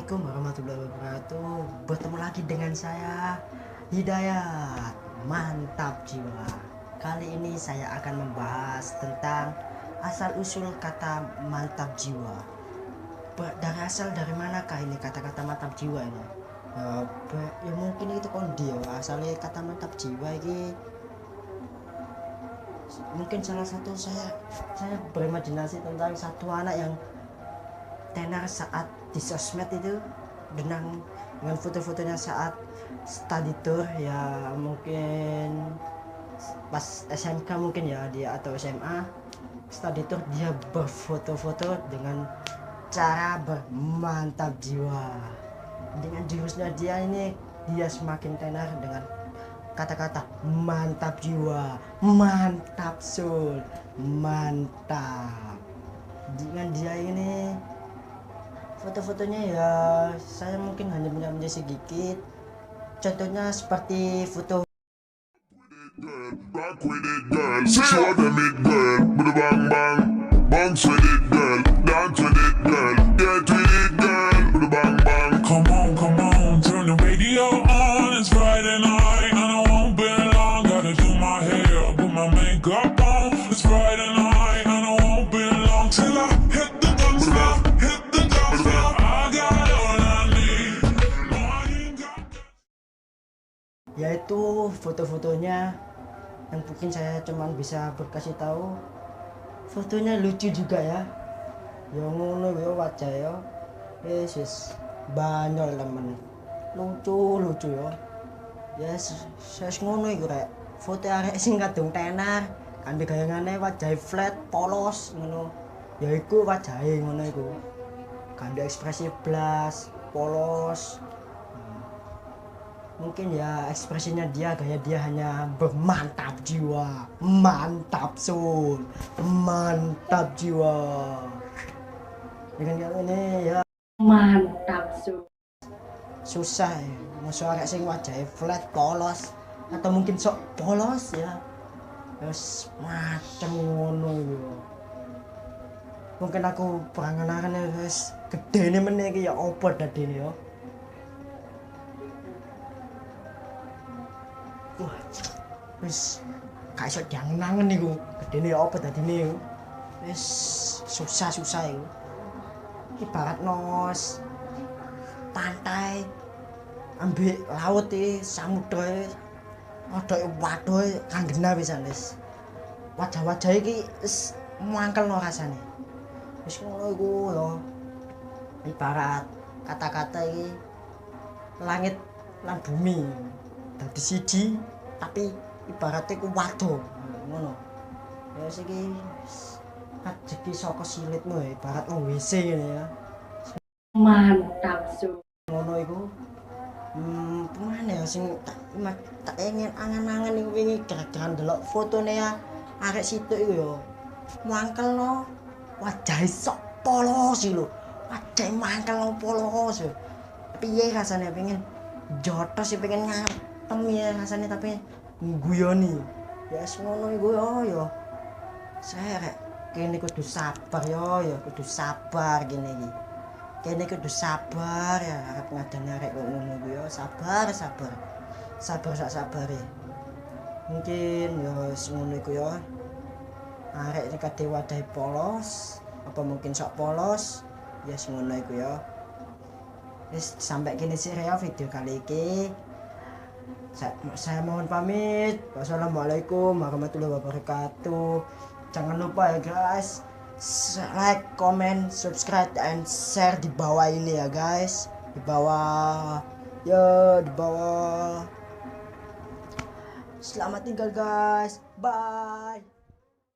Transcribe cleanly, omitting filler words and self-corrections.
Assalamualaikum warahmatullahi wabarakatuh. Bertemu lagi dengan saya Hidayat, mantap jiwa. Kali ini saya akan membahas tentang asal usul kata mantap jiwa. Dari manakah ini kata-kata mantap jiwa ini? Ya mungkin itu kondi ya. Asalnya kata mantap jiwa ini mungkin salah satu saya berimajinasi tentang satu anak yang tenar saat di sosmed itu dengan foto-fotonya saat study tour, ya mungkin pas SMK mungkin ya dia, atau SMA study tour, dia berfoto-foto dengan cara bermantap jiwa. Dengan jurusnya dia ini, dia semakin tenar dengan kata-kata mantap jiwa, mantap soul, mantap. Dengan dia ini foto-fotonya ya saya mungkin hanya punya sedikit. Contohnya seperti foto Rock with it, girl. Show them it, girl. Bang bang, bounce with it, girl. Dance with it, girl. Get with it, girl. Bang bang. Come on, turn the radio on. It's Friday night and I won't be long. Gotta do my hair, put my makeup on. It's Friday night and I won't be long till I hit the dance floor, hit the dance floor. I got all I need. No, I ain't got. yaitu foto-fotonya yang mungkin saya cuman bisa berkasih tahu. Fotonya lucu juga ya, yang ngono ya wajah ya, yes banyol temen, lucu ya, yes saya ngono iku rek. Foto arek sing kadung tenar kanthi gayangane wajah flat polos ngono, ya iku wajahe ngono iku, kanthi ekspresi blas polos. Mungkin ya ekspresinya dia, gaya dia hanya bermantap jiwa, mantap soul, mantap jiwa. Dengan kayak ini ya Mantap su. susah ya, musuh arek sing wajahnya flat polos, atau mungkin sok polos ya, terus macam ngono ya. Mungkin aku perangan-angan wis gedene meneh iki ya opo dadine ya. Wah, wis gak iso diangen-angen niku. Gedene apa dadine iku? Wis susah iku. Ibarat nos pantai ambek laut iki, samudra ada waduh kanggena pisan wis. Wajah-wajah iki wis mangkelno rasane. Wis ngono iku ya. Ibarat kata-kata iki langit lan bumi dadi siji, tapi ibaratnya ku waduh ngono ya. Iki rezeki saka silitmu ya, ibarat wong WC ngene ya, Mantap su. ngono iku. Pemane ya sing tak ingin angan-angan iku wingi gara-gara ndelok fotone ya arek situ iku ya mangkelno, wajahe sok polos iki lho, wajahe mangkelno polos ya. Piye rasane pengen jotos sih, pengen ya rasanya, tapi guyoni ya ngono iku ya. Saya rek kene kudu sabar ya kudu sabar gini iki. Kene kudu sabar ya arep ngadani arek kok ngono iku ya, sabar sak sabare. Mungkin ya ngono iku ya. Arek iki kate wadahe polos, apa mungkin sok polos, ya ngono iku ya. Wis sampai kene sih ya video kali ini. Saya mohon pamit. Wassalamualaikum warahmatullahi wabarakatuh. Jangan lupa ya guys, like, comment, subscribe, and share di bawah ini ya guys. Di bawah. Selamat tinggal guys. Bye.